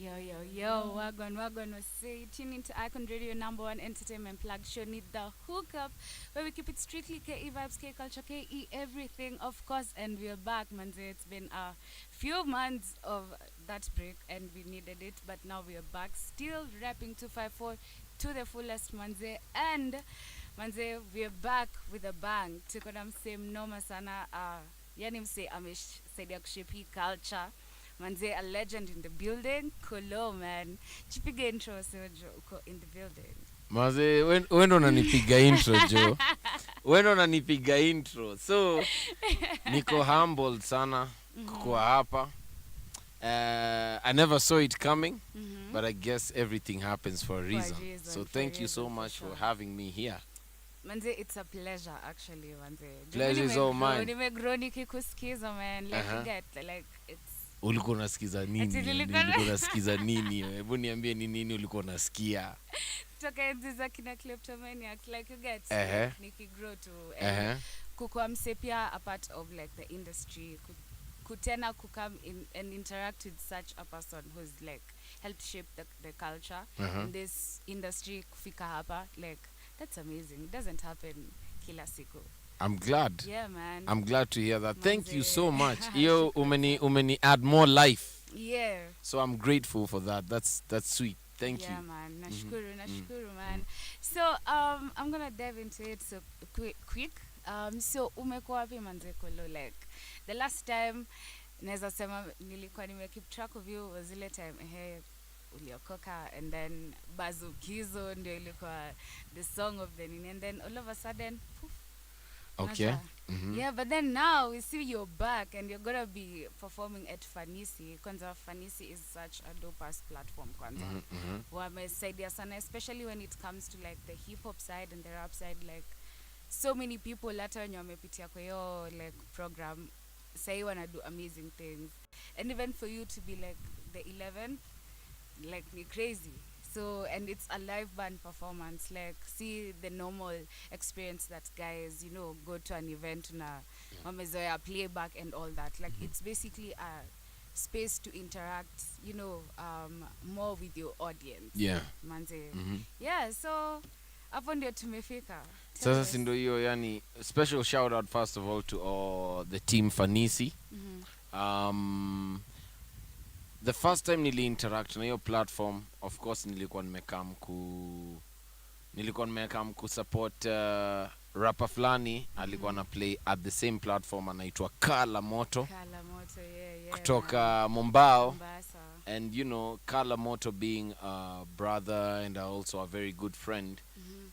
Yo, Wagwan was say, tune into Icon Radio #1 entertainment plug show, Need the Hookup, where we keep it strictly KE vibes, K culture, KE everything, of course, and we're back, manze. It's been a few months of that break, and we needed it, but now we're back, still rapping 254 to the fullest, manze, and manze, we're back with a bang. Tuko na mse mnoma sana, yani mse amesaidia kushape hii culture. Manze, a legend in the building. COLLO, man. Chipige intro, Sojo, uko in the building. Maze, wendo unanipiga intro, Jo. Wendo unanipiga intro. So, niko humbled sana kwa hapa. I never saw it coming, but I guess everything happens for a reason. So, thank you so much for having me here. Manze, it's a pleasure, actually, manze. Pleasure is all mine. Nimegrow nikikusikiza, man. Like, you get, like, it's... Ulikuwa unasikiza nini? Ulikuwa unasikiza nini? Hebu niambie ni nini ulikuwa unasikia? Toka enzi za kina Kleptomaniacs, like you get, nikigrow to kukua mse pia a part of like the industry, kutena kukam in and interact with such a person who's like helped shape the culture in this industry kufika hapa, like that's amazing. It doesn't happen kila siku. I'm glad. Yeah, man. I'm glad to hear that. Thank you so much. Yo, umeni add more life. Yeah. So I'm grateful for that. That's sweet. Thank you. Yeah, man. Nashukuru, man. So, I'm gonna dive into it so quick. So umekuwa wapi manze COLLO? Like the last time naweza sema nilikuwa keep track of you was ile time uliokoka, and then Bazukizo ndio ilikuwa the song of the nini, and then all of a sudden poof. Okay. Yeah, but then now we see you're back and you're gonna be performing at Fanisi. Kwanza Fanisi is such a dope-ass platform, kwanza. Wamesaidia sana, especially when it comes to like the hip-hop side and the rap side. Like so many people hata wenye wamepitia kwa hiyo like program say wanna do amazing things. And even for you to be like the 11th, like ni crazy. So, and it's a live band performance, like see the normal experience that guys, you know, go to an event na wamezoea playback and all that. Like it's basically a space to interact, you know, more with your audience. Yeah. Manze. Yeah, so hapo ndio tumefika. Sasa si ndio hiyo, yani special shout out first of all to all the team Fanisi. The first time nili interact na hiyo platform, of course nilikuwa nimekam ku support rapper flani alikuwa na play at the same platform, anaitwa Kala Moto. Yeah. Kutoka Mombasa. And you know, Kala Moto being a brother and also a very good friend,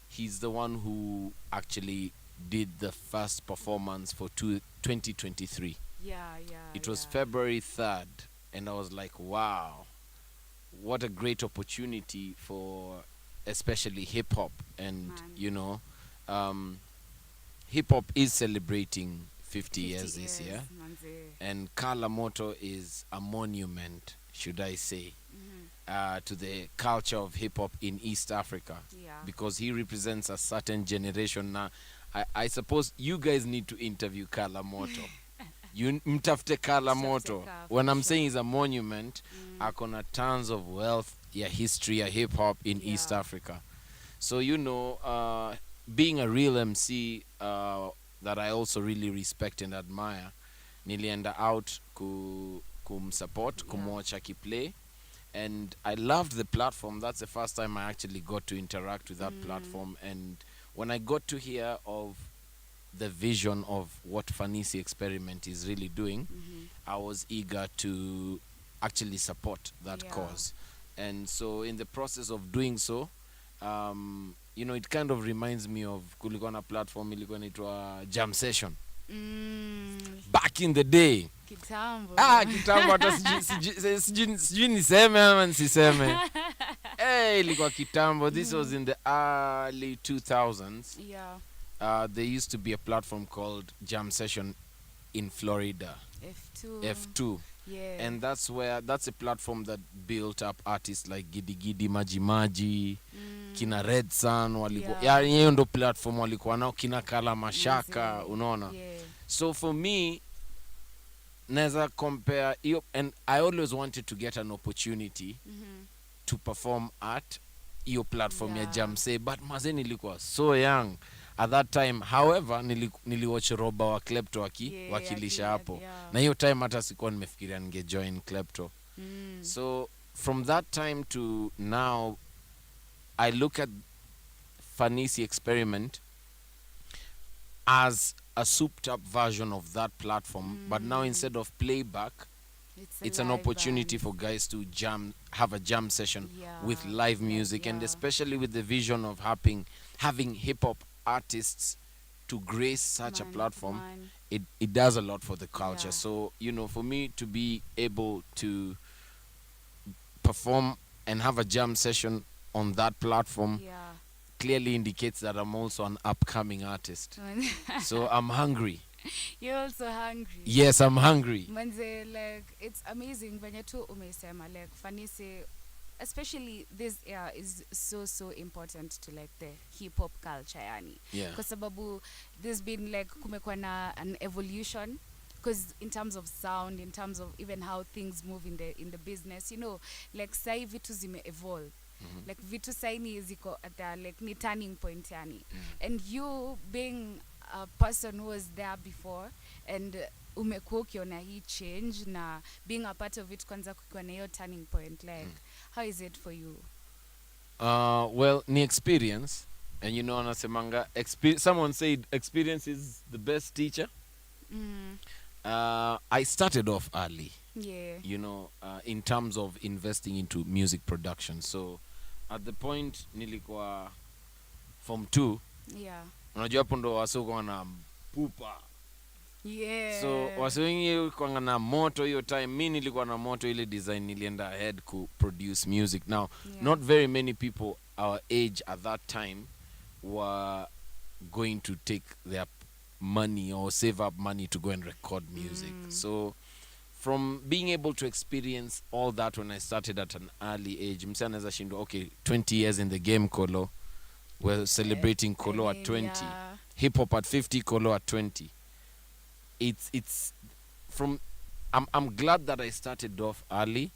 he's the one who actually did the first performance for 2023. It was February 3rd. And I was like, wow, what a great opportunity for especially hip-hop. And, you know, hip-hop is celebrating 50 years this year. And Kala Moto is a monument, should I say, to the culture of hip-hop in East Africa. Because he represents a certain generation. Now, I suppose you guys need to interview Kala Moto. You mtafute Kala Moto. When I'm saying he's a monument, akona tons of wealth, history, hip hop in East Africa. So you know, being a real MC that I also really respect and admire, nilienda out kumsupport, kumwatch akiplay, and I loved the platform. That's the first time I actually got to interact with that platform. And when I got to hear of the vision of what Fanisi Experiment is really doing, I was eager to actually support that cause. And so in the process of doing so, you know, it kind of reminds me of kulikuwa na platform ilikuwa inaitwa Jam Session. Back in the day. Kitambo. Kitambo hata sijui niseme ama nisiseme. Ilikuwa kitambo. This was in the early 2000s. There used to be a platform called Jam Session in Florida. F2. Yeah. And that's a platform that built up artists like Gidi Gidi, Maji Maji, kina Red Sun, walikuwa. Hiyo ndo platform walikuwa nao, kina Kala Mashaka, unaona. So for me, neza compare iyo, and I always wanted to get an opportunity to perform at iyo platform ya Jamse, but maze nilikuwa so young at that time. However, niliwatch Roba wa Klepto wakilisha hapo, na hiyo time hata sikuwa nimefikiria ningejoin Klepto. So from that time to now, I look at Fanisi Experiment as a souped up version of that platform, but now instead of playback, it's an opportunity for guys to have a jam session with live music, and especially with the vision of having hip hop artists to grace such a platform. It does a lot for the culture. So, you know, for me to be able to perform and have a jam session on that platform clearly indicates that I'm also an upcoming artist. So I'm hungry. You're also hungry. Yes, I'm hungry. Manze, like, it's amazing when you two umesema, like, Fanisi, especially this year, is so important to, like, the hip-hop culture, yani. Yeah. Kwa sababu there's been, like, kumekuwa na an evolution, because in terms of sound, in terms of even how things move in the business, you know, like, sai vitu zime evolve. Like, vitu sai ni ziko at the, like, ni turning point, yani. And you being a person who was there before and umekuwa ukiona hii change na being a part of it, kwanza kukiwa na hiyo turning point, like how is it for you? Well, ni experience, and you know, anasemanga someone said experience is the best teacher. I started off early, you know, in terms of investing into music production. So at the point nilikuwa form 2, unajua hapo ndo wasoko na pupa. So wasengi kwa na moto hiyo time, mimi nilikuwa na moto ile design, nilienda ahead ku produce music. Now not very many people our age at that time were going to take their money or save up money to go and record music. So from being able to experience all that when I started at an early age, msa anaweza shindwa, okay, 20 years in the game, COLLO. We're celebrating COLLO at 20. Hip hop at 50, COLLO at 20. It's from I'm glad that I started off early,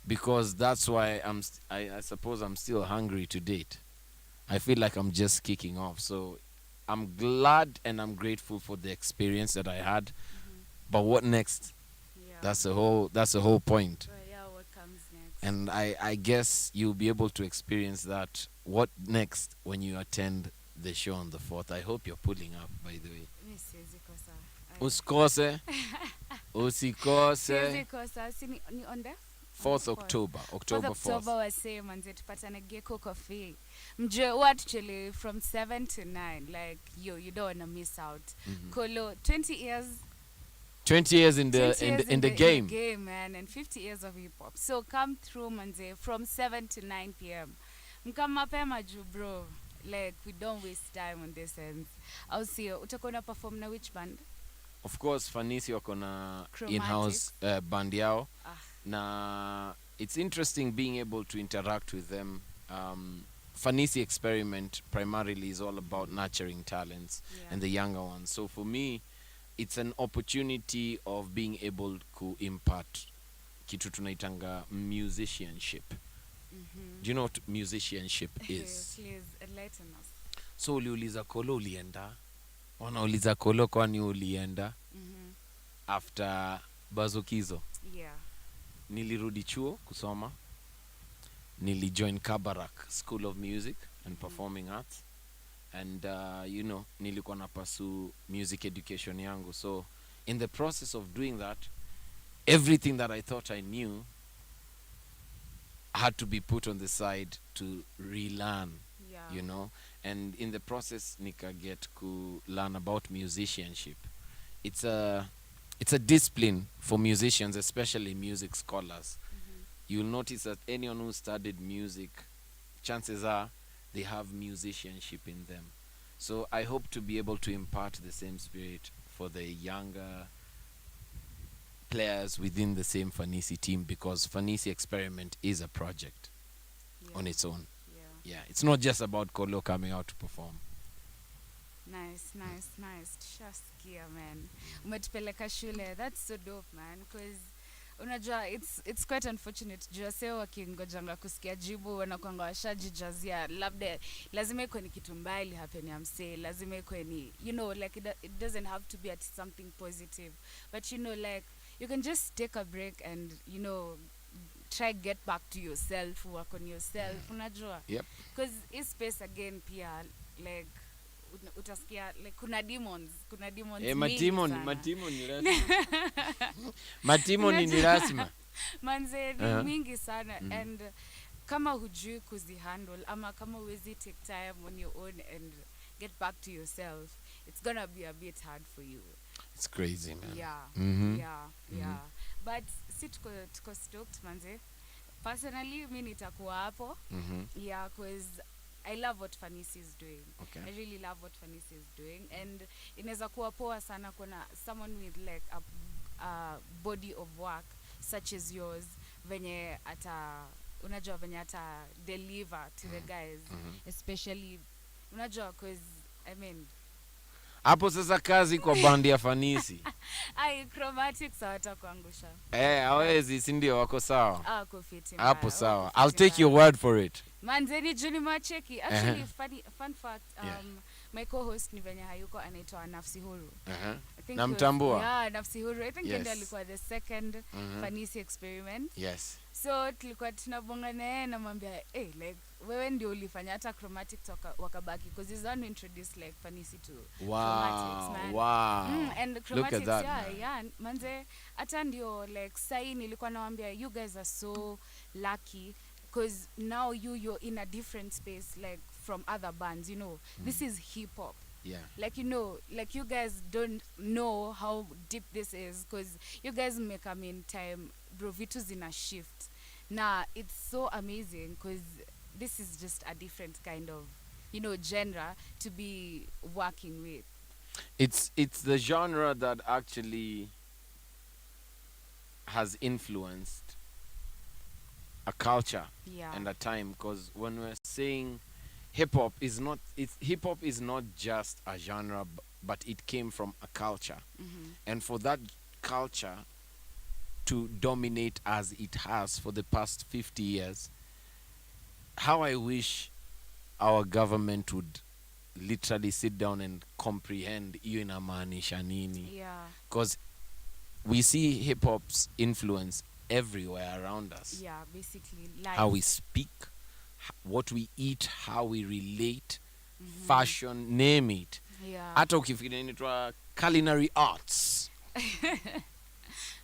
because that's why I suppose I'm still hungry to date. I feel like I'm just kicking off. So I'm glad and I'm grateful for the experience that I had. But what next? That's the whole point. What comes next? And I guess you'll be able to experience that. What next when you attend the show on the 4th? I hope you're pulling up, by the way. Usikose. Ni on the 4th October. October 4th. October wase manze tupatane Gecko Coffee. Mje actually from 7 to 9. Like you don't want to miss out. COLLO 20 years. 20 years in the game. In the game, man, and 50 years of hip hop. So come through manze from 7 to 9 p.m. Mkama mapema ju bro. Like we don't waste time on this end. I'll see you. Utakuwa na perform na which band? Of course, Fanisi wako na in-house band yao. Na it's interesting being able to interact with them. Fanisi Experiment primarily is all about nurturing talents and the younger ones. So for me, it's an opportunity of being able to impart kitu tunaitanga musicianship. Do you know what musicianship is? Please enlighten us. So uliuliza COLLO ulienda? Wanauliza COLLO kwani ulienda? After Bazokizo. Nilirudi chuo kusoma. Nilijoin Kabarak School of Music and Performing Arts. And you know, nilikuwa na pursue music education yangu. So in the process of doing that, everything that I thought I knew had to be put on the side to relearn, you know. And in the process, nika get to learn about musicianship. It's a discipline for musicians, especially music scholars. You'll notice that anyone who studied music, chances are they have musicianship in them. So I hope to be able to impart the same spirit for the younger players within the same Fanisi team, because Fanisi Experiment is a project on its own. Yeah, it's not just about COLLO coming out to perform. Nice, nice, nice. Tushasikia man. Umetupeleka shule. That's so dope man. Because unajua it's quite unfortunate juu wase wakingojanga kusikia jibu wanakwanga washajijazia labda lazima ikuwe ni kitu mbaya ili happen ya msee, lazima ikuwe ni like it doesn't have to be at something positive, but like you can just take a break and try get back to yourself, work on yourself, unajua. Yep. Because his space again pia like utasikia like kuna demons mingi sana. Matimo ni rasmi. Matimo ni rasmi. Manze ni mingi sana. And kama hujui kuzihandle ama kama huwezi take time on your own and get back to yourself, it's gonna be a bit hard for you. It's crazy, man. Yeah. Yeah. But si tuko stoked manze. Personally mi nitakuwa hapo. Yeah, cause I love what Fanisi is doing. Okay. I really love what Fanisi is doing, and inaweza kuwa poa sana kuna someone with like a body of work such as yours venye unajua venye ata deliver to the guys, especially unajua cause I mean hapo sasa kazi kwa bandi ya Fanisi. ai chromatics hawatakuangusha. Hawezi, si ndio? Wako sawa kufiti hapo, sawa. I'll take your word for it. Manzeni juni macheki. Actually, fun fact, my co-host ni venye hayuko anaitwa Nafsi Huru. Namtambua. Yeah, Nafsi Huru. I think ndio alikuwa the second Fanisi experiment. Yes. So tulikuwa tunabonga naye na mwambia, like wewe ndio ulifanya hata chromatics wakabaki, because he's the one who introduced like Fanisi to chromatics, man. Wow. And chromatics, look at that, yeah, manze hata ndio like sai nilikuwa nawaambia you guys are so lucky because now you're in a different space like from other bands, this is hip hop. Yeah. Like like you guys don't know how deep this is because you guys may come in time bro, vitu zina shift. Nah, it's so amazing because this is just a different kind of genre to be working with. It's the genre that actually has influenced a culture and a time, because when we're saying hip hop is not just a genre, but it came from a culture. And for that culture to dominate as it has for the past 50 years, how I wish our government would literally sit down and comprehend hiyo inamaanisha nini. Yeah. Because we see hip hop's influence everywhere around us. Yeah, basically life. How we speak, what we eat, how we relate, fashion, name it. Yeah. Hata ukifikiria inaitwa culinary arts.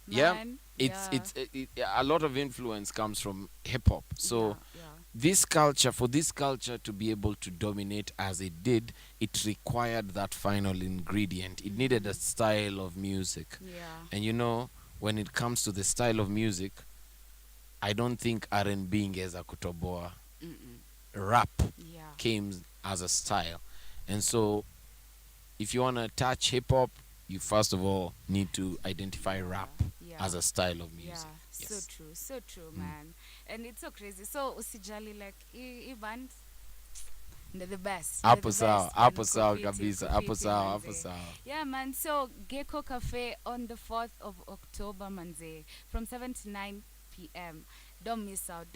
Yeah, it's a lot of influence comes from hip hop. So this culture to be able to dominate as it did, it required that final ingredient. It needed a style of music. Yeah. And when it comes to the style of music, I don't think R&B ingeza kutoboa. Rap came as a style. And so if you want to touch hip hop, you first of all need to identify rap as a style of music. Yeah, yes. So true, man. And it's so crazy. So usijali like e band they're the best. Hapo sawa kabisa. Hapo sawa. Yeah, man. So Gecko Cafe on the 4th of October, manze, from 7 to 9 p.m. Don't miss out,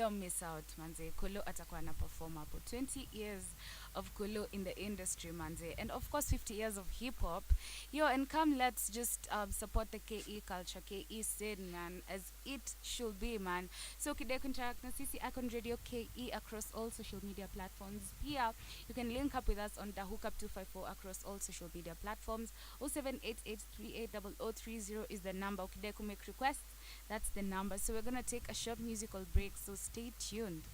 manze. COLLO atakuwa na perform hapo. 20 years of COLLO in the industry, manze. And of course 50 years of hip hop. And come let's just support the KE culture, KE scene, man, as it should be, man. So kidai interact na sisi Icon Radio KE across all social media platforms. Here you can link up with us on the Hookup 254 across all social media platforms. 0788380030 is the number. Kidai make requests, that's the number. So we're gonna take a short musical break, so stay tuned.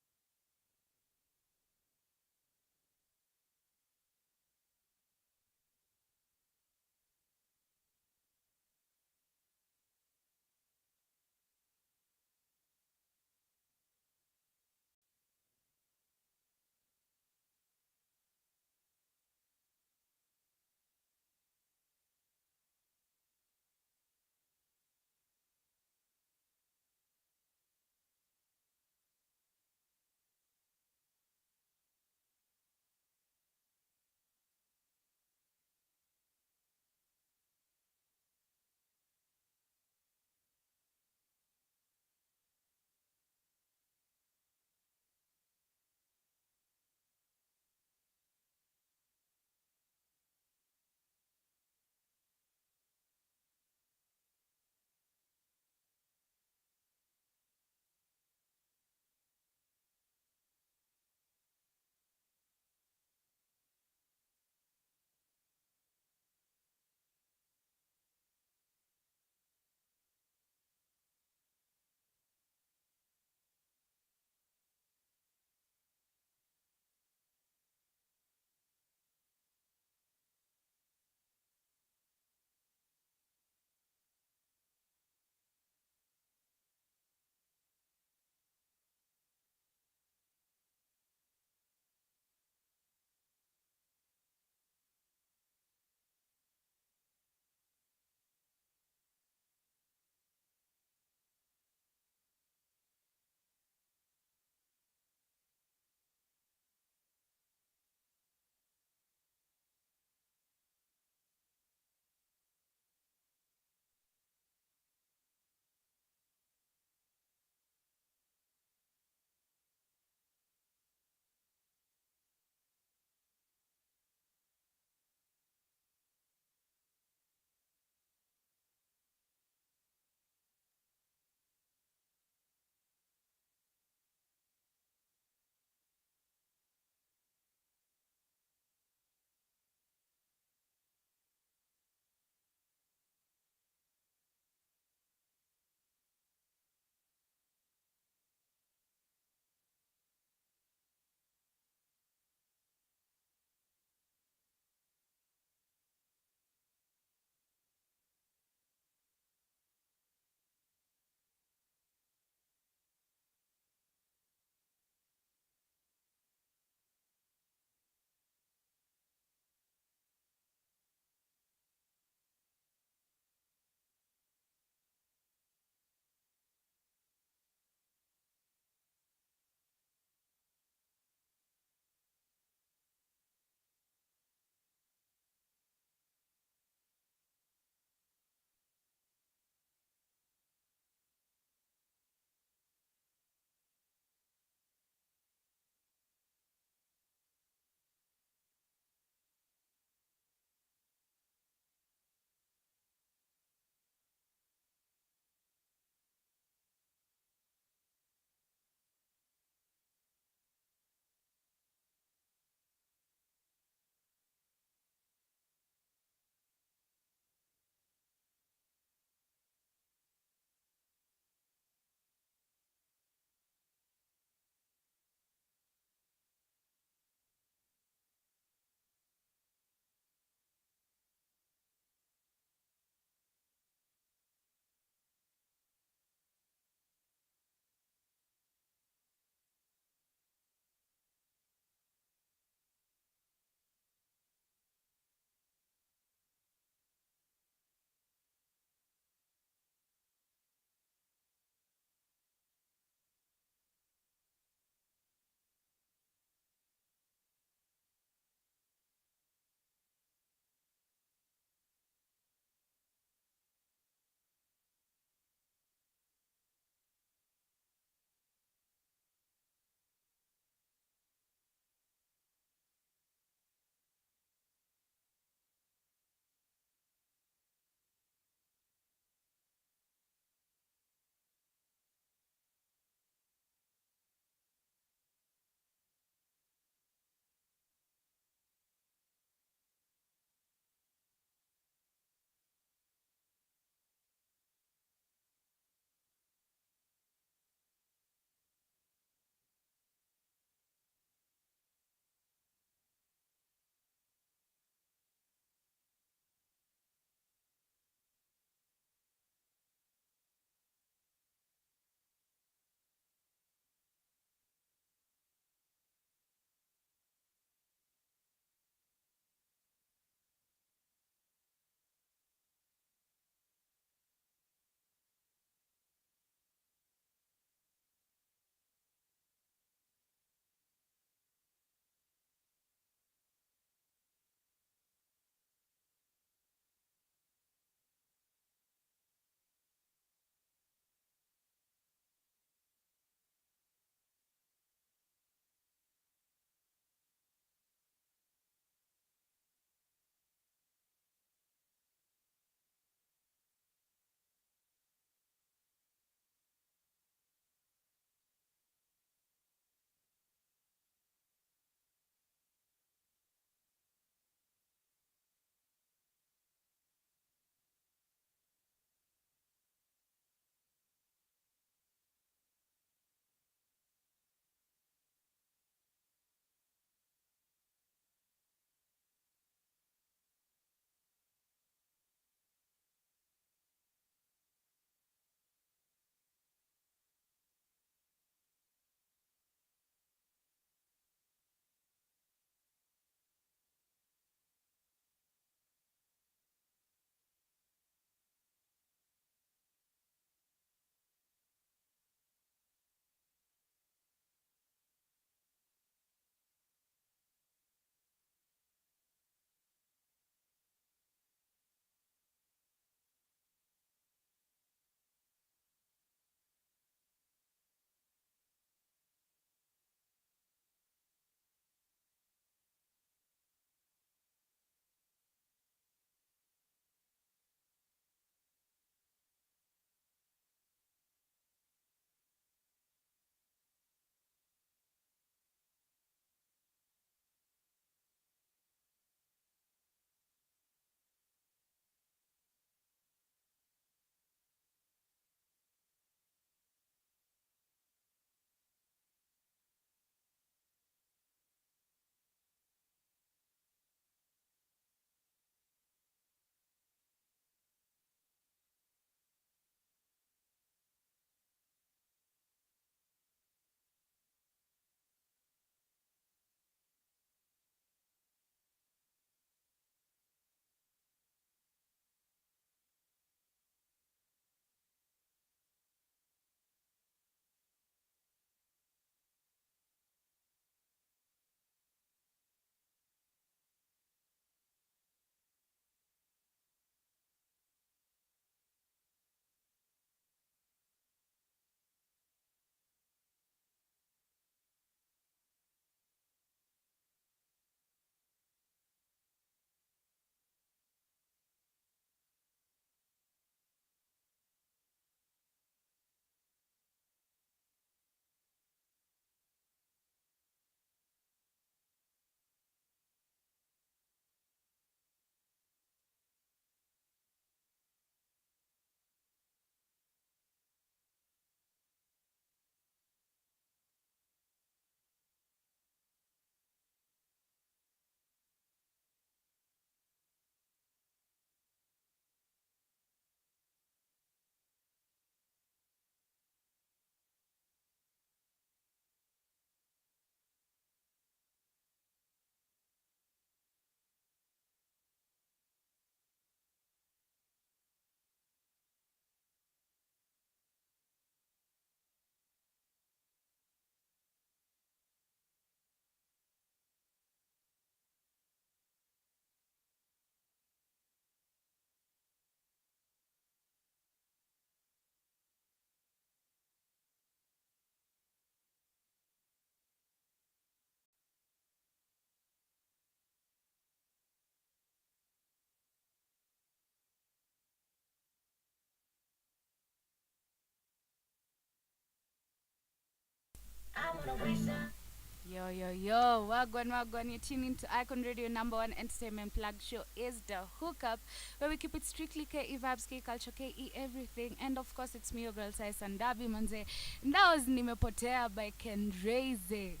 Yo, yo, yo, wagwan, you're tuning into Icon Radio, #1 entertainment plug show is The Hookup, where we keep it strictly KE vibes, K culture, KE everything, and of course it's me, your girl Saisa Ndabi Manze. That was Nimepotea by Ken Raise.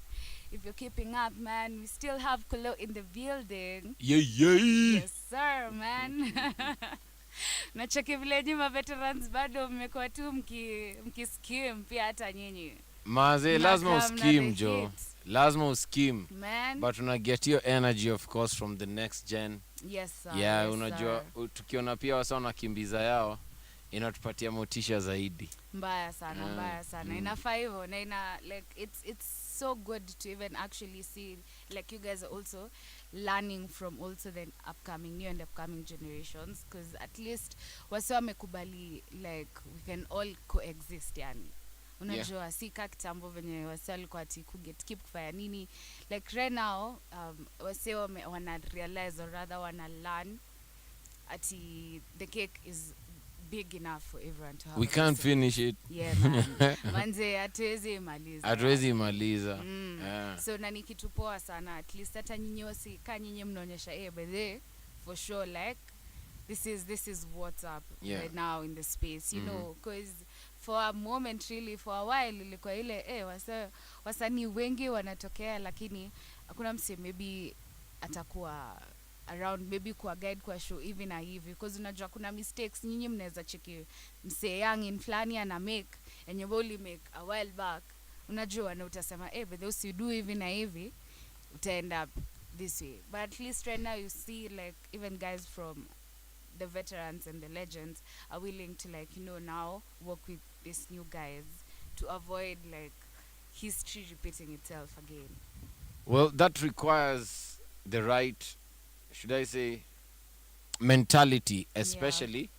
If you're keeping up, man, we still have COLLO in the building. Yeah. Yes, sir, man. Nacheki vile nyuma veterans bado mmekuwa tu mkiskim pia hata nyinyi. Maze, lazima uskim, Joe. Lazima uskim. Man. But una get your energy, of course, from the next gen. Yes, sir. Yeah, yes, unajua, tukiona pia wasa wanakimbiza yao, inatupatia motisha zaidi. Mbaya sana. Inafaa hivyo, na like, it's so good to even actually see, like, you guys are also learning from also the new and upcoming generations, because at least wasa wamekubali, like, we can all coexist, yani. Unajua si kama kitambo venye wase walikuwa ati keep kufanya nini, like right now wase wana realize or rather wana learn ati the cake is big enough for everyone to have. We can't finish it. Yeah, man. Manze hatuwezi maliza. Yeah. So na ni kitu poa sana, at least hata nyinyi nyinyi mnaonyesha by the for sure, like this is what's up right now in the space, you know, because for a moment, really, for a while, ilikuwa ile wasanii wengi wanatokea, lakini hakuna mse maybe atakuwa around, maybe kwa guide kwa show even na hivi, because unajua kuna mistakes nyinyi mnaweza cheki mse young in flani ana make and you only make a while back, unajua, na utasema but those you do even na hivi uta end up this way. But at least right now you see, like, even guys from the veterans and the legends are willing to, like, you know, now work with these new guys to avoid, like, history repeating itself again. Well, that requires the right, should I say, mentality, especially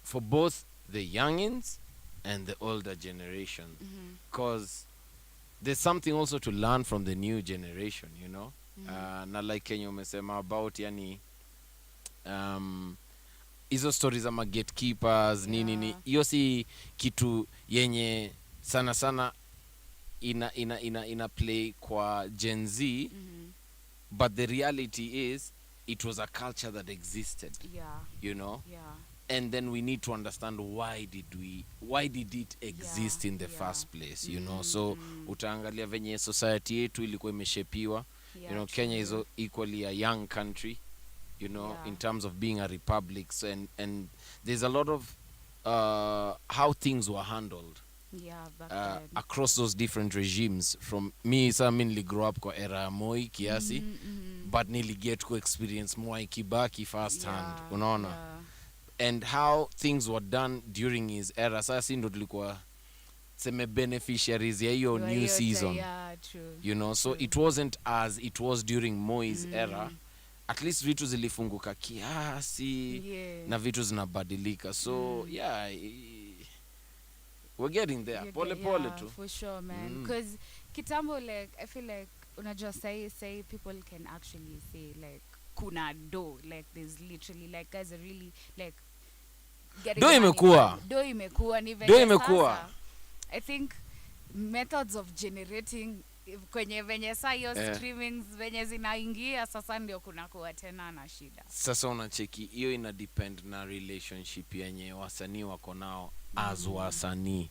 for both the youngins and the older generation, because there's something also to learn from the new generation, you know. Na like Kenya umesema about yani hizo stories ama gatekeepers nini hiyo si kitu yenye sana ina play kwa Gen Z, but the reality is it was a culture that existed, you know, and then we need to understand why did it exist in the first place, you know. So utaangalia venye society yetu ilikuwa imeshapiwa, you know, Kenya is equally a young country, you know, in terms of being a republic. So, and there's a lot of how things were handled across those different regimes. From me, I mainly grew up kwa era Moi kiasi, but nearly get to experience Mwai Kibaki firsthand, unaona. And how things were done during his era. Sasa ndo tulikuwa seme beneficiaries ya hiyo new season, you know. So it wasn't as it was during Moi's era. At least vitu zilifunguka kiasi na vitu zinabadilika. So we're getting there. Pole tu. For sure, man. Because kitambo, like, I feel like unajua say people can actually say, like, kuna do, like, there's literally, like, guys are really, like, getting do imekuwa. I think methods of generating kwenye venye saa hiyo streamings venye zinaingia sasa ndio kuna kuwa tena na shida. Sasa unacheki hiyo ina depend na relationship yenye wasanii wako nao as wasanii.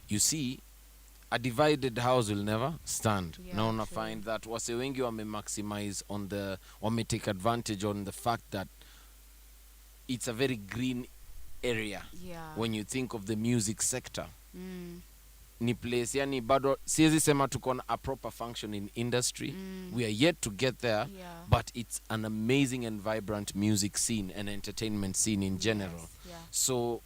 You see, a divided house will never stand. Now una find that wase wengi wame maximize on wame take advantage on the fact that it's a very green area when you think of the music sector. Ni place yani bado siwezi sema tuko na a proper functioning industry. We are yet to get there, but it's an amazing and vibrant music scene and entertainment scene in general. So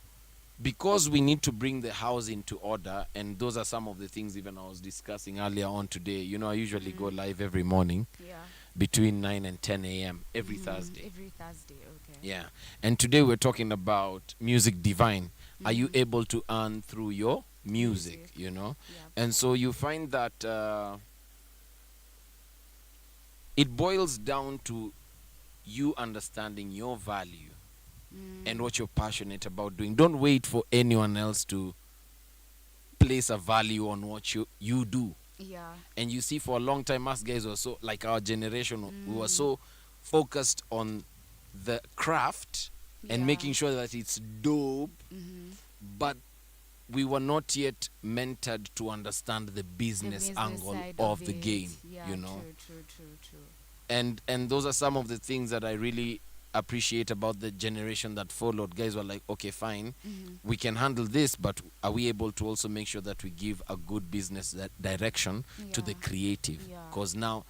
because we need to bring the house into order, and those are some of the things even I was discussing earlier on today. You know, I usually go live every morning between 9 and 10 a.m. every Thursday. Every Thursday, okay. Yeah. And today we're talking about music divine. Are you able to earn through your music, you know? And so you find that it boils down to you understanding your value and what you're passionate about doing. Don't wait for anyone else to place a value on what you do. Yeah. And you see, for a long time, us guys were so, like our generation, we were so focused on the craft and Yeah. making sure that it's dope, but we were not yet mentored to understand the The business business angle side of the it. game, Yeah, you know. true. And those are some of the things that I really appreciate about the generation that followed. Guys were like, okay, fine, we can handle this, but are we able to also make sure that we give a good business direction to the Yeah. creative? Yeah. Because now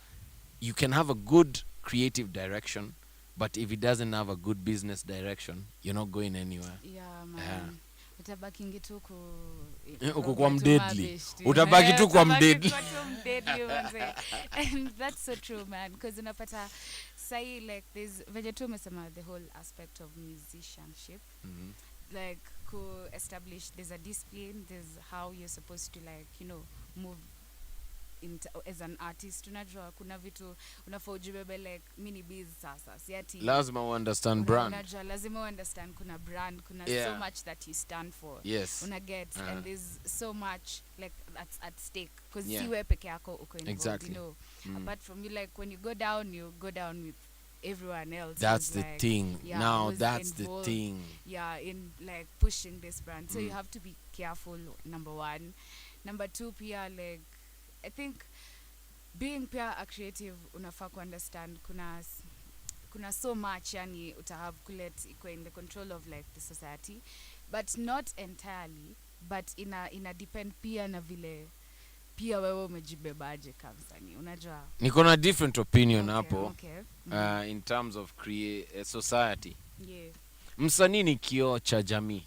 you can have a good creative direction, but if it doesn't have a good business direction, you're not going anywhere. Yeah, Yeah. man. Utabakingi tu Uko kwa tu mdeadly. mabeshti. Utabaki tu kwa Utabaki mdeadly. kwa tu mdeadly, manze. And that's so true, man, because unapata sai, like, there's venye tu umesema the whole aspect of musicianship, like establish, there's a discipline, there's how you're supposed to, like, move as an artist. Unajua kuna vitu unafaa ujibebe, like mini biz sasa, si ati Lazima understand brand. unajua lazima understand kuna brand, kuna Yeah. so much that you stand for. Yes. Una get, and there's so much like that's at stake, because Yeah. si wewe peke yako uko involved, Exactly. apart from you, like when you go down with everyone else. That's who's, the like, thing. yeah, Now who's that's the involved, thing. yeah, in like pushing this brand. So you have to be careful, number one. Number two, pia, like, I think being pia a creative, unafaa ku understand kuna so much, yani utahave kulet iko in the control of, like, the society, but not entirely, but ina depend pia na vile pia wewe umejibebaje kama msanii, unajua. Niko na different opinion Okay, hapo. okay. In terms of society. Yeah, Msanii ni kioo cha jamii.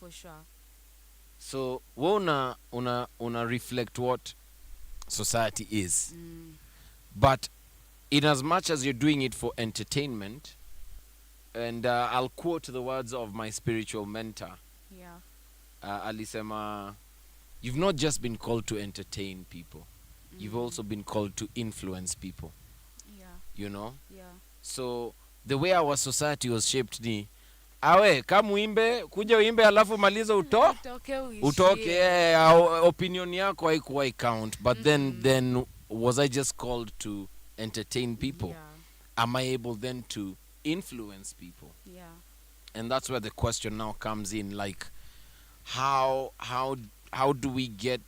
for sure. So wewe una reflect what society is. But in as much as you're doing it for entertainment, and I'll quote the words of my spiritual mentor. Yeah. Alisema, you've not just been called to entertain people. You've also been called to influence people. Yeah. You know? Yeah. So the way our society was shaped ni, awe kama uimbe, kuja uimbe alafu maliza utoke, opinion yako haikuwa count, but then was I just called to entertain people? Yeah. Am I able then to influence people? Yeah. And that's where the question now comes in, like, how do we get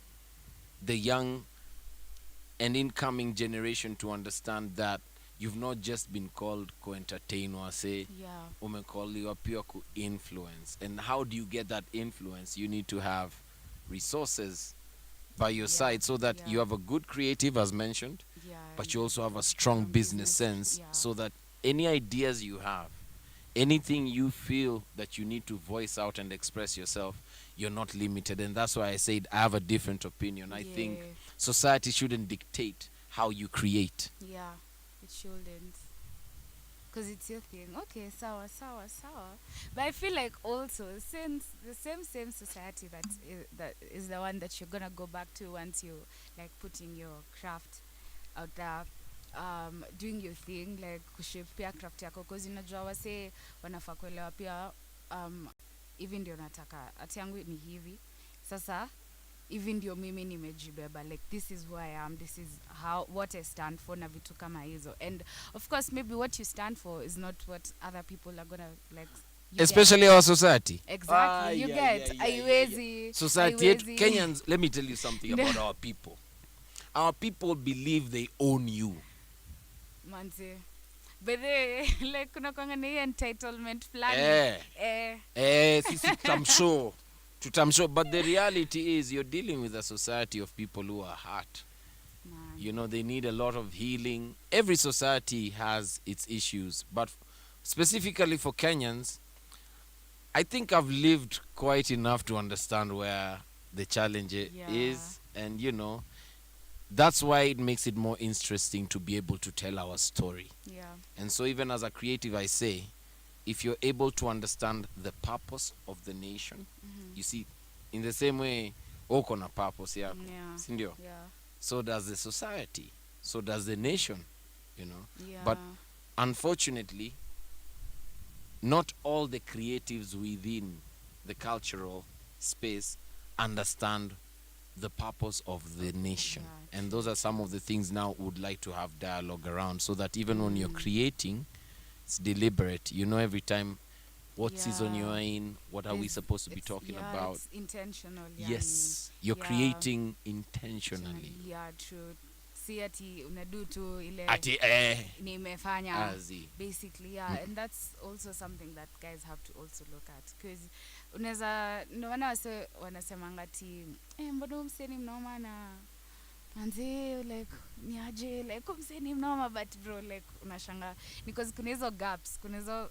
the young and incoming generation to understand that you've not just been called co-entertain or say, Yeah. umekoliwa pia ku-influence. And how do you get that influence? You need to have resources by your side so that you have a good creative, as mentioned, Yeah. but you also have a strong business sense, so that any ideas you have, anything you feel that you need to voice out and express yourself, you're not limited. And that's why I said I have a different opinion. I think society shouldn't dictate how you create. Yeah, it shouldn't. Because it's your thing. Okay, sawa. But I feel like also, since the same society that is the one that you're gonna go back to once you, like, putting your craft out there, doing your thing, like kushape pia craft yako, because unajua wase wanafaa kuelewa pia, hivi ndio nataka, ati yangu ni hivi sasa, hivi ndio mimi nimejibeba, like this is who I am, this is what I stand for, na vitu kama hizo. And of course maybe what you stand for is not what other people are gonna, like, especially our society. Exactly. You get haiwezi society haiwezi. Kenyans, let me tell you something about our people. Our people believe they own you. Manze. But they, like, kuna kwanga na entitlement plan. Sisi tutamshow. But the reality is you're dealing with a society of people who are hurt. Man. You know, they need a lot of healing. Every society has its issues, but specifically for Kenyans, I think I've lived quite enough to understand where the challenge is, and you know, that's why it makes it more interesting to be able to tell our story. Yeah. And so even as a creative, I say, if you're able to understand the purpose of the nation, you see, in the same way, uko na purpose yako, sindio? Yeah. So does the society, so does the nation, you know. Yeah. But unfortunately, not all the creatives within the cultural space understand the purpose of the nation. Yeah, And true, those are some of the things now would like to have dialogue around, so that even when you're creating, it's deliberate. You know, every time what season you're in, what are we supposed to be talking about. It's intentional. Yes, you're creating intentionally. Yeah, true. Si ati unadu tu ile Ati nimefanya basically, and that's also something that guys have to also look at, because unaweza naona wanasemanga ati mbona mseni mnoma na manzi like niaje like mseni mnoma, but bro like unashanga because kuna hizo gaps, kuna hizo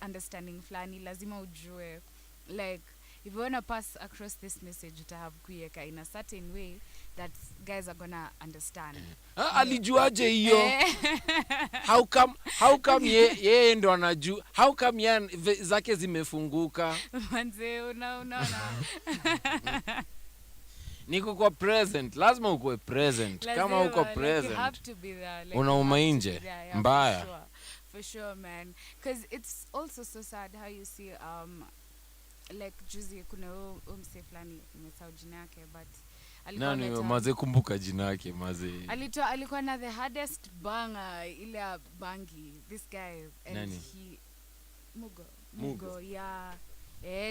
understanding flani lazima ujue, like if you want to pass across this message to have kuiweka in a certain way that guys are gonna understand. Alijuaje hiyo? How come yeye ndo anajua? How come zake zimefunguka? Manze unaona. Niko kwa present, lazima uko present. Kama uko present, like you have to be there, like unauma nje mbaya. For sure man, because it's also so sad how you see like juzi kuna mse flani nimesahau jina yake, but nani maze kumbuka jina yake maze, alikuwa na the hardest banger ile bangi, this guy, and nani? he Mugo yeah.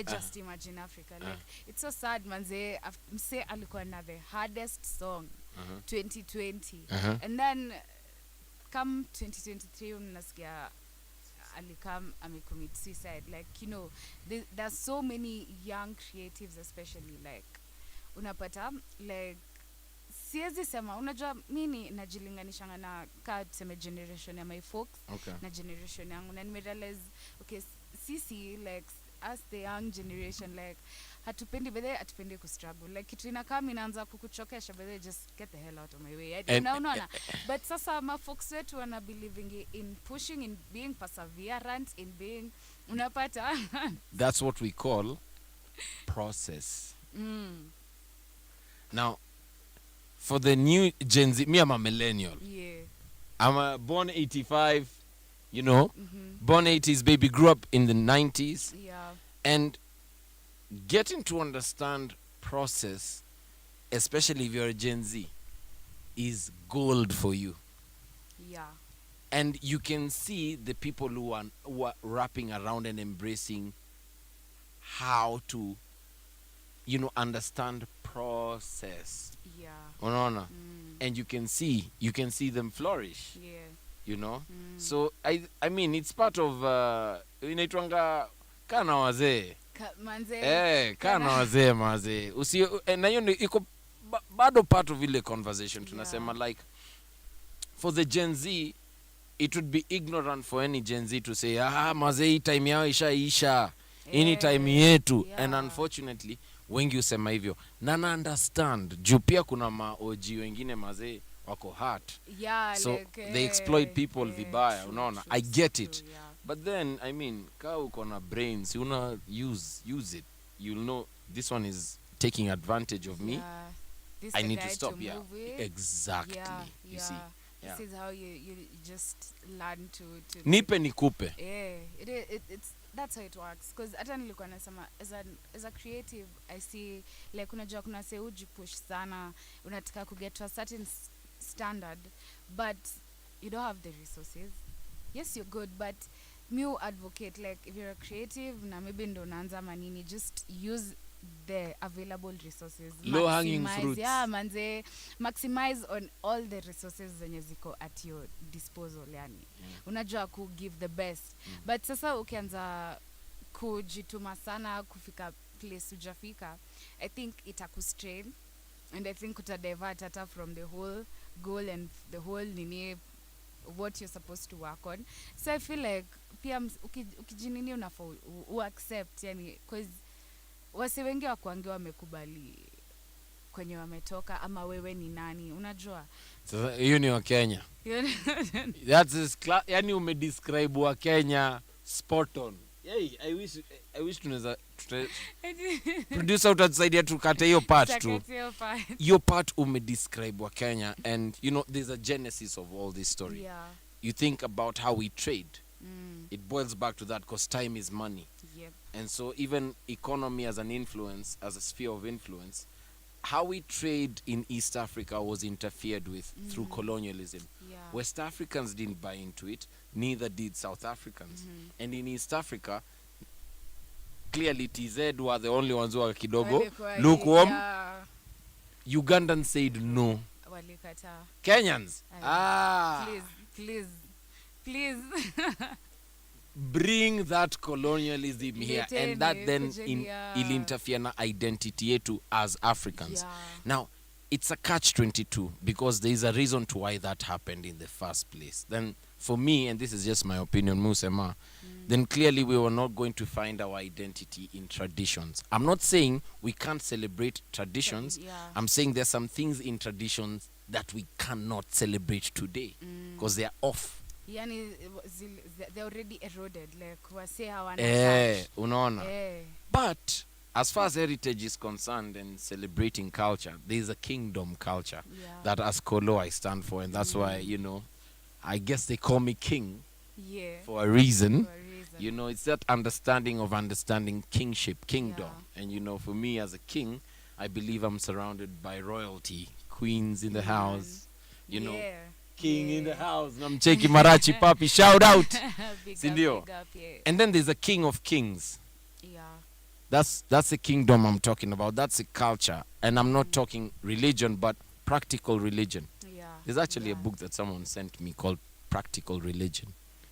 Just imagine Africa, like it's so sad manze, mse alikuwa na the hardest song 2020 and then come 2023 unasikia alikam amecommit suicide, like you know there's so many young creatives especially, like unapata like siwezi sema, unajua mimi najilinganishanga na ka tuseme generation ya my folks na generation yangu, na nimerealize okay sisi like as the young generation like hatupendi kustruggle, like kitu inakama inaanza kukuchokesha, but just get the hell out of my way. Unaona but sasa ma folks wetu wana believing in pushing, in being perseverant, in being unapata that's what we call process. Now for the new Gen Z, me I'm a millennial. Yeah, I'm born 85, you know, born 80s baby, grew up in the 90s. Yeah. And getting to understand process, especially if you're a Gen Z, is gold for you. Yeah. And you can see the people who are wrapping around and embracing how to, you know, understand process. Yeah. Unaona? And you can see them flourish. Yeah. You know? So I mean it's part of inaitwanga kana wazee. Kana wazee mazee. Na hiyo iko bado part of ile conversation tunasema, like for the Gen Z it would be ignorant for any Gen Z to say mazee time yao ishaisha. Any time yetu. And unfortunately wengi usema hivyo. Na understand. Juu pia kuna maoji wengine mazee wako hurt. Yeah, so like, they exploit people vibaya, true, unaona. True, I get it. True, yeah. But then I mean ka uko na brains, una use it. You'll know this one is taking advantage of me. This I need to stop. Yeah, exactly. You see. This is how you just learn to nipe nikupe. It's that's how it works, because hata nilikuwa nasema as a creative I see like unajua kuna say ujipush sana, unataka ku get to a certain standard but you don't have the resources. Yes, you're good, but me advocate like if you're a creative na maybe ndo unaanza manini, just use the available resources, low hanging fruits. Yeah manze, maximize on all the resources zenye ziko at your disposal, yani unajua ku give the best. But sasa ukianza kujituma sana kufika place ujafika, I think itakustrain, and I think utadivert hata from the whole goal and the whole nini what you're supposed to work on. So I feel like pia ukijinini unafaa accept, yani cause wase wengi wakuangi wamekubali kwenye wametoka ama wewe ni nani, unajua. Sasa hiyo ni wa Kenya. That's yani umedescribe wa Kenya spot on. Hey, I wish tunaweza producer utatusaidia tukate hiyo part tu. Your part umedescribe wa Kenya, and you know there's a genesis of all this story. Yeah. You think about how we trade. It boils back to that because time is money. Yep. And so even economy as an influence, as a sphere of influence, how we trade in East Africa was interfered with through colonialism. Yeah. West Africans didn't buy into it, neither did South Africans. And in East Africa, clearly TZ were the only ones who were kidogo lukewarm. Yeah. Ugandans said no. Walikata. Kenyans, Please. bring that colonialism here, and that then will interfere na identity yetu as Africans. Yeah. Now, it's a catch-22 because there is a reason to why that happened in the first place. Then, for me, and this is just my opinion, Musema, then clearly we were not going to find our identity in traditions. I'm not saying we can't celebrate traditions. Yeah. I'm saying there's some things in traditions that we cannot celebrate today because they are off. Yani they already eroded, like wase hawana unaona. But as far as heritage is concerned and celebrating culture, there is a kingdom culture that as COLLO I stand for, and that's why, you know, I guess they call me king for a reason. You know, it's that understanding of understanding kingship, kingdom. And you know, for me as a king, I believe I'm surrounded by royalty, queens in the house, you know, king in the house. Namcheki Marachi Papi, shout out. Sindio. And then there's a king of kings. Yeah. That's the kingdom I'm talking about. That's a culture. And I'm not talking religion, but practical religion. Yeah. There's actually a book that someone sent me called Practical Religion.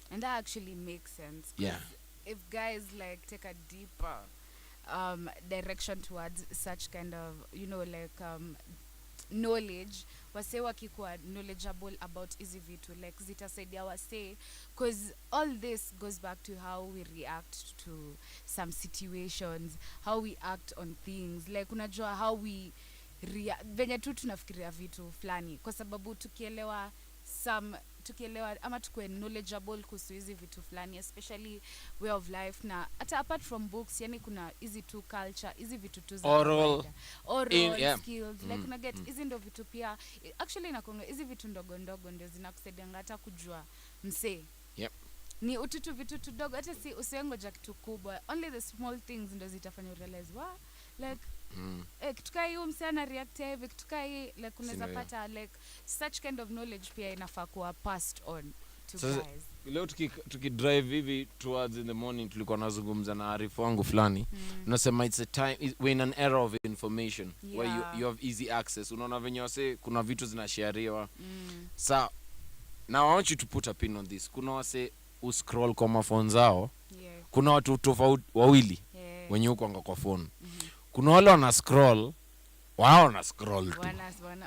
And that actually makes sense. Yeah. If guys like take a deeper direction towards such kind of, you know, like knowledge, wase wakikuwa knowledgeable about hizi vitu, like zitasaidia wase, because all this goes back to how we react to some situations, how we act on things, like unajua how we venye tu tunafikiria vitu fulani, kwa sababu tukielewa ama tukue knowledgeable kuhusu hizi vitu fulani, especially way of life, na hata apart from books, yani kuna hizi tu culture, hizi vitu tu za oral skills, like una get hizi ndo vitu pia actually inakonga, hizi vitu ndogo ndogo ndio zinakusaidia hata kujua msee. Ni ututu vitu tudogo, hata si usiengoja kitu kubwa, only the small things ndo zitafanya realize like kituka hiyo msana react hivi, kituka hii, like unaweza pata like such kind of knowledge pia inafaa kuwa passed on to guys. Leo tukidrive hivi towards in the morning, tulikuwa nazungumza na arifu wangu fulani, unasema it's a time, we're in an era of information where you have easy access. Unaona venye wase kuna vitu zinashariwa. So now I want you to put a pin on this. Kuna wase uscroll kwa mafoni zao. Kuna watu tofauti wawili wenye uko anga kwa phone. Kuna wale wana scroll, wao wana scroll tu.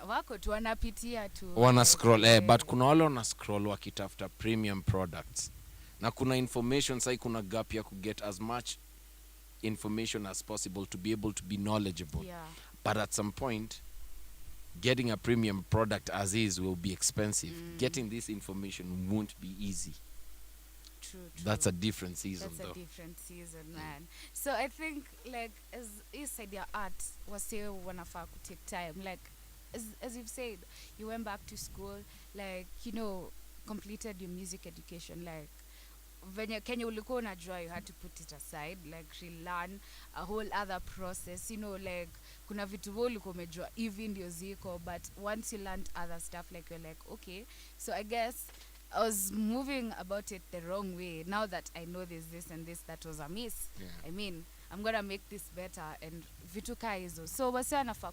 Wako tu wanapitia tu. Wana scroll, but kuna wale wana scroll wakitafuta premium products. Na kuna information, sai kuna gap ya get as much information as possible to be able to be knowledgeable. But at some point, getting a premium product as is will be expensive. Getting this information won't be easy. True. That's a different season, That's a different season, man. So I think, like, as you said, your art was still wanafaa to take time. Like, as you've said, you went back to school, like, you know, completed your music education. Like, when Kenya ulikuwa unajua, you had to put it aside, like, relearn a whole other process. You know, like, kuna vitu ulikuwa umejua, even ndio ziko, but once you learned other stuff, like, you're like, okay, so I guess I was moving about it the wrong way. Now that I know there's this and this that was amiss, I mean, I'm gonna make this better, and vitu ka hizo. So wase anafaa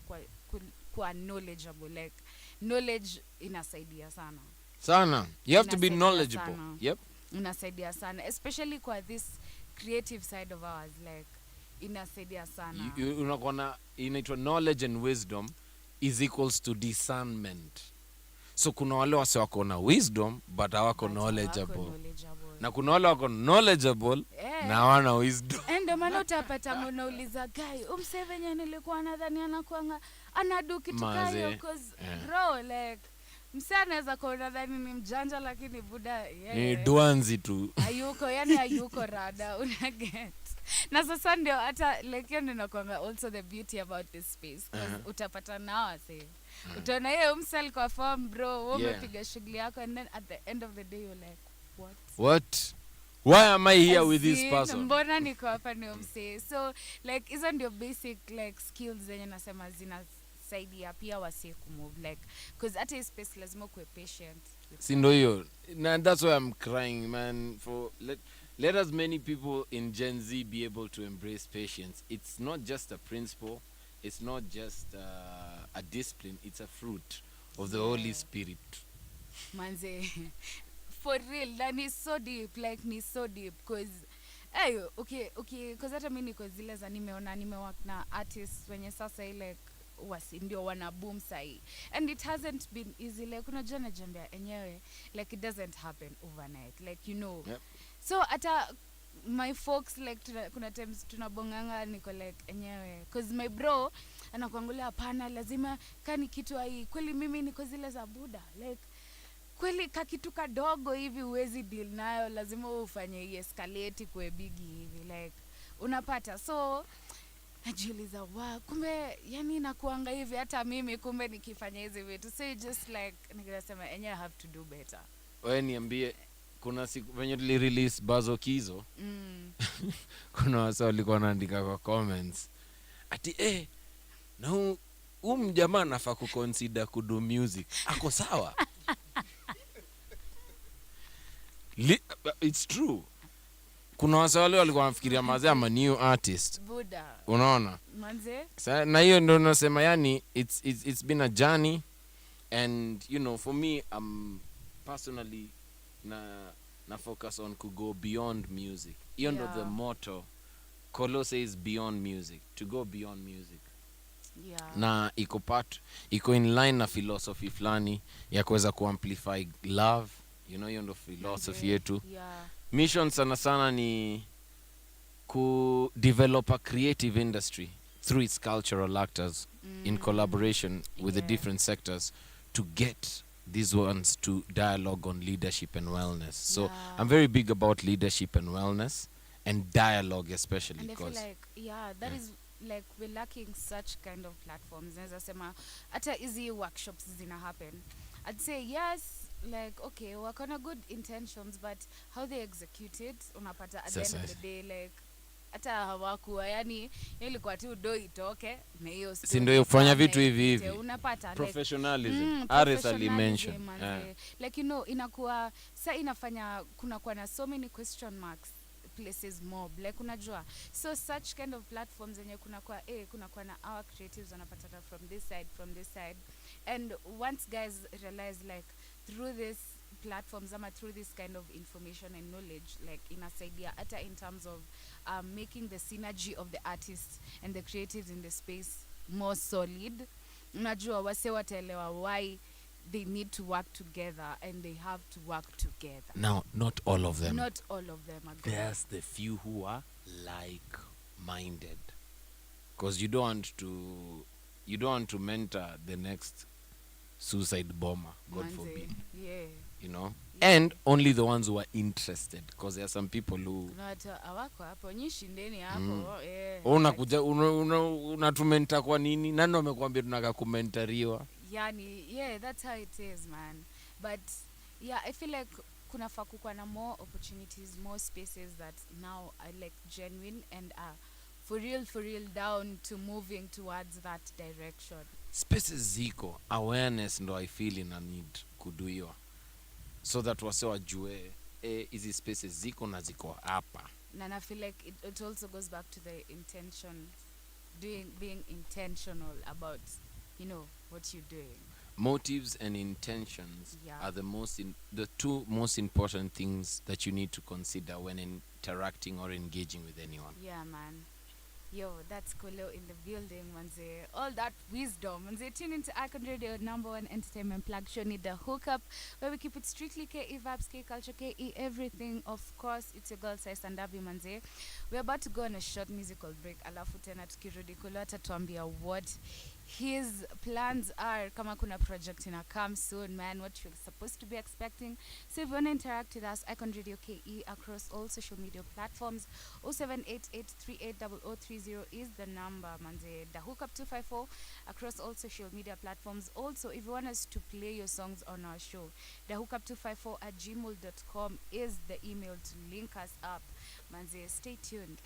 kuwa knowledgeable, like knowledge inasaidia sana. You have to be knowledgeable. Inasaidia sana, especially kwa this creative side of ours, like inasaidia sana. Unakuwa inaitwa knowledge and wisdom is equals to discernment. So kuna wale wase wako na wisdom but hawako knowledgeable. Na kuna wale wako knowledgeable na hawana wisdom. Ndio maana utapata mnauliza guy, umsevenye nilikuwa nadhani anakuanga anadu kitu kayo, because bro, like msana anaweza kuwa nadhani ni mjanja lakini buda ni duanzi tu. Hayuko rada, unaget. Na sasa ndio hata like ninakwanga also the beauty about this space, because utapata nao say utaona yeye msali kwa form bro, wewe umepiga shughuli yako, and then at the end of the day you're like, what why am I here with this person? Mbona niko hapa ni msee? So like hizo ndio basic like skills zenye nasema inasaidia pia wasi kumove like because at a space lazima kuwe patient Sindo hiyo. That's why I'm crying, man. Let as many people in Gen Z be able to embrace patience. It's not just a principle. It's not just a discipline. It's a fruit of the Holy Spirit. Manze. For real, that is so deep. Like, ni so deep. Because, hey, okay. Because hata mimi niko zile za nimework na artists wenye sasa ile wasi ndio wana boom sahi. And it hasn't been easy. Like, unajua najambia enyewe. Like, it doesn't happen overnight. Like, you know. Yep. So, hata my folks, like, kuna times tunabonganga niko like enyewe. Because my bro, anakuangulia hapana, lazima kani kitu hai. Kweli mimi niko zile za Buddha. Like, kweli kakitu kadogo hivi uwezi deal nayo, lazima ufanye escalate kwe bigi hivi, like unapata. So najiuliza kumbe yani nakuanga hivi hata mimi kumbe nikifanya hizi vitu. So you just like nikasema I have to do better. Wewe niambie, kuna siku venye tuli release Bazo Kizo kuna wasa walikuwa wanaandika kwa comments ati na huyu mjamaa anafaa kuconsider kudo music, ako sawa? It's true. Kuna wasa wale walikuwa wanafikiria mazee ama new artist. Buddha. Unaona? Manze. Na hiyo ndio nasema yani it's been a journey, and you know, for me personally na focus on to go beyond music. Hiyo ndio the motto. COLLO says beyond music, to go beyond music. Yeah. Na iko in line na philosophy fulani ya kuweza kuamplify love. You know, hiyo ndio philosophy yetu. Yeah. Mission sana ni ku develop a creative industry through its cultural actors in collaboration with the different sectors to get these ones to dialogue on leadership and wellness. So I'm very big about leadership and wellness and dialogue especially. And I feel like, that is like we're lacking such kind of platforms. Naweza sema hata hizi workshops zina happen. I'd say yes, like okay, work on a good intentions, but how they execute it unapata at the end of the day like hata hawakuwa yani ilikuwa tu do itoke na hiyo si ndio kufanya vitu hivi unapata professionalism. Aris ali mention like you know inakuwa sa inafanya kuna kwa na so many question marks places mob like unajua. So such kind of platforms zenye kuna kwa na our creatives wanapata from this side, and once guys realize like through this platforms ama through this kind of information and knowledge, like inasaidia hata in terms of making the synergy of the artists and the creatives in the space more solid. Unajua wase wataelewa why they need to work together and they have to work together. Now, not all of them. Not all of them are good. There's the few who are like-minded. Because you don't want to mentor the next suicide bomber, God forbid. Yeah. You know? Yeah. And only the ones who are interested. Because there are some people who... Awako hapo, nyishindeni hapo. Unakuja, unatumenta kwa nini? Nani wamekuambia tunaka kumentariwa? Yani, yeah, that's how it is, man. But, yeah, I feel like kunafaa kukuwa na more opportunities, more spaces that now are like genuine and are for real down to moving towards that direction. Spaces ziko, awareness ndo I feel ina need kuduiwa. So that wase wajue, hizi spaces ziko na ziko hapa. And I feel like it also goes back to the intention, being intentional about, you know, what you're doing. Motives and intentions are the two most important things that you need to consider when interacting or engaging with anyone. Yeah, man. Yo, that's COLLO in the building, manze. All that wisdom, manze. Tune into Icon Radio, #1 entertainment plug show, Need the Hookup, where we keep it strictly KE vibes, K culture, KE everything. Of course, it's your girl Saisa Ndabi, manze. We're about to go on a short musical break. Alafu tena tukirudi COLLO atatuambia what his plans are. Kama kuna project ina come soon, man, what you're supposed to be expecting. So if you want to interact with us, Icon Radio KE across all social media platforms. 0788380030 is the number, manze. The Hookup 254 across all social media platforms. Also, if you want us to play your songs on our show, the hookup254@gmail.com is the email to link us up, manze. Stay tuned.